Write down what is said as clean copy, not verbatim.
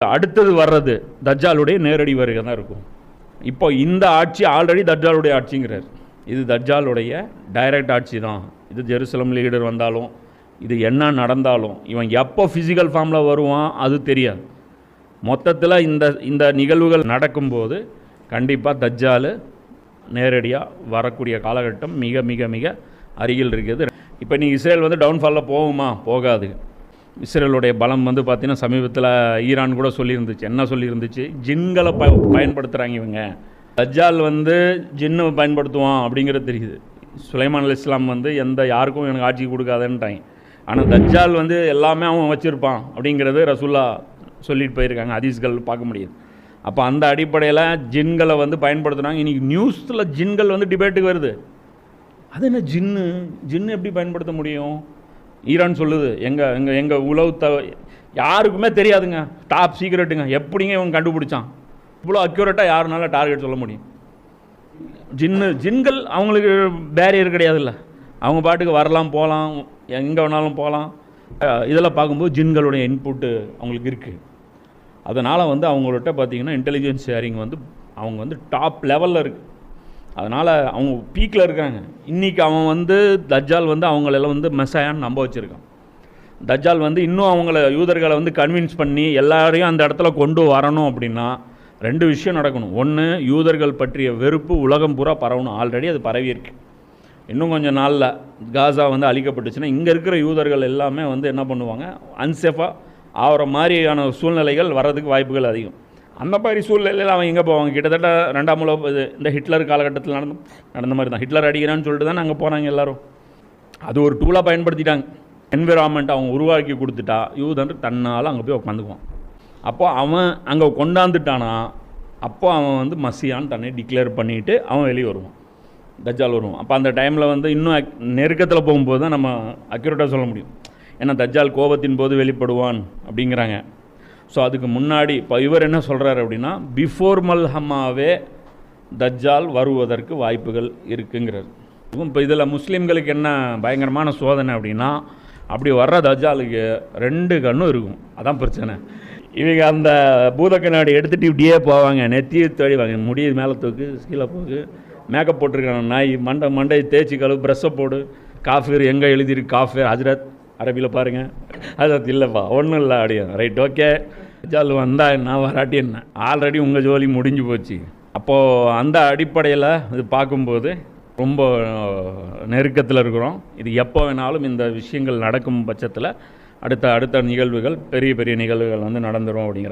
அடுத்தது வர்றது தஜ்ஜாலுடைய நேரடி வருகை தான் இருக்கும். இப்போ இந்த ஆட்சி ஆல்ரெடி தஜ்ஜாலுடைய ஆட்சிங்கிறார். இது தஜ்ஜாலுடைய டைரக்ட் ஆட்சி தான். இது ஜெருசலம் லீடர் வந்தாலும் இது என்ன நடந்தாலும் இவன் எப்போ ஃபிசிக்கல் ஃபார்மில் வருவான் அது தெரியாது. மொத்தத்தில் இந்த நிகழ்வுகள் நடக்கும்போது கண்டிப்பாக தஜ்ஜால் நேரடியாக வரக்கூடிய காலகட்டம் மிக மிக மிக அருகில் இருக்குது. இப்போ நீ இஸ்ரேல் டவுன்ஃபாலில் போகுமா? போகாது. இஸ்ரேலுடைய பலம் பார்த்திங்கன்னா சமீபத்தில் ஈரான் கூட சொல்லியிருந்துச்சு. என்ன சொல்லியிருந்துச்சு? ஜின்களை பயன்படுத்துகிறாங்க இவங்க. தஜ்ஜால் ஜின்னு பயன்படுத்துவான் அப்படிங்கிறது தெரியுது. சுலைமான் அலைஹிஸ்ஸலாம் யாருக்கும் எனக்கு ஆட்சி கொடுக்காதன்ட்டாங்க. ஆனால் தஜ்ஜால் எல்லாமே அவன் வச்சுருப்பான் அப்படிங்கிறது ரசூல்லா சொல்லிட்டு போயிருக்காங்க. ஹதீஸ்கள் பார்க்க முடியுது. அப்போ அந்த அடிப்படையில் ஜின்களை பயன்படுத்துனாங்க. இன்றைக்கி நியூஸில் ஜின்கள் டிபேட்டுக்கு வருது. அது என்ன ஜின்னு எப்படி பயன்படுத்த முடியும்? ஈரான் சொல்லுது எங்கள் உளவு யாருக்குமே தெரியாதுங்க, டாப் சீக்ரெட்டுங்க, எப்படிங்க இவங்க கண்டுபிடிச்சான்? இவ்வளோ அக்யூரேட்டாக யாருனால டார்கெட் சொல்ல முடியும்? ஜின்கள் அவங்களுக்கு பேரியர் கிடையாதுல்ல, அவங்க பாட்டுக்கு வரலாம் போகலாம், எங்கே வேணாலும் போகலாம். இதெல்லாம் பார்க்கும்போது ஜின்களுடைய இன்புட்டு அவங்களுக்கு இருக்குது. அதனால் அவங்கள்ட்ட பார்த்திங்கன்னா இன்டெலிஜென்ஸ் ஷேரிங் அவங்க டாப் லெவலில் இருக்குது. அதனால் அவங்க பீக்கில் இருக்காங்க. இன்றைக்கி அவன் தஜ்ஜால் அவங்களெல்லாம் மெசாயான்னு நம்ப வச்சுருக்கான். தஜ்ஜால் இன்னும் அவங்கள யூதர்களை கன்வின்ஸ் பண்ணி எல்லாரையும் அந்த இடத்துல கொண்டு வரணும் அப்படின்னா ரெண்டு விஷயம் நடக்கணும். ஒன்று, யூதர்கள் பற்றிய வெறுப்பு உலகம் பூரா பரவணும். ஆல்ரெடி அது பரவி இருக்கு. இன்னும் கொஞ்சம் நாளில் காசா அழிக்கப்பட்டுச்சுன்னா இங்கே இருக்கிற யூதர்கள் எல்லாமே என்ன பண்ணுவாங்க, அன்சேஃபாக ஆகிற மாதிரியான சூழ்நிலைகள் வர்றதுக்கு வாய்ப்புகள் அதிகம். அந்த மாதிரி சூழ்நிலையில் அவன் எங்கே போவாங்க? கிட்டத்தட்ட 2ஆம் உலக இந்த ஹிட்லர் காலகட்டத்தில் நடந்த மாதிரி தான். ஹிட்லர் அடிக்கிறான்னு சொல்லிட்டு தான் அங்கே போனாங்க எல்லோரும். அது ஒரு டூலாக பயன்படுத்திட்டாங்க. என்விரான்மெண்ட் அவங்க உருவாக்கி கொடுத்துட்டா யூதன் தன்னால் அங்கே போய் உட்காந்துக்குவான். அப்போ அவன் அங்கே கொண்டாந்துட்டானா அப்போ அவன் மசியான்னு தன்னை டிக்ளேர் பண்ணிவிட்டு அவன் வெளியே வருவான், தஜ்ஜால் வருவான். அப்போ அந்த டைமில் இன்னும் நெருக்கத்தில் போகும்போது தான் நம்ம அக்யூரேட்டாக சொல்ல முடியும். ஏன்னா தஜ்ஜால் கோபத்தின் போது வெளிப்படுவான் அப்படிங்கிறாங்க. ஸோ அதுக்கு முன்னாடி இப்போ இவர் என்ன சொல்கிறார் அப்படின்னா, பிஃபோர் மல்ஹமாவே தஜ்ஜால் வருவதற்கு வாய்ப்புகள் இருக்குங்கிறார். இப்போ இதில் முஸ்லீம்களுக்கு என்ன பயங்கரமான சோதனை அப்படின்னா, அப்படி வர்ற தஜ்ஜாலுக்கு 2 கண்ணும் இருக்கும். அதான் பிரச்சனை. இவங்க அந்த பூத கண்ணாடி எடுத்துகிட்டு இப்படியே போவாங்க, நெத்தியை தேடிவாங்க, முடிய மேலே தூக்கு கீழே போக்கு, மேக்கப் போட்டிருக்காங்க, நாய் மண்டை தேய்ச்சி கழுவு, ப்ரெஷ்ஷை போடு, காஃபீர் எங்கே எழுதியிருக்கு காஃபீர் ஹஜ்ரத் அரபியில் பாருங்கள். ஹஜ்ரத் இல்லைப்பா ஒன்றும் இல்லை அப்படியே ரைட் ஓகே. தஜ்ஜால் வந்தால் என்ன வராட்டி என்ன, ஆல்ரெடி உங்கள் ஜோலி முடிஞ்சு போச்சு. அப்போது அந்த அடிப்படையில் இது பார்க்கும்போது ரொம்ப நெருக்கத்தில் இருக்கிறோம். இது எப்போ வேணாலும் இந்த விஷயங்கள் நடக்கும் பட்சத்தில் அடுத்த நிகழ்வுகள் பெரிய பெரிய நிகழ்வுகள் நடந்துடும் அப்படிங்கிறாங்க.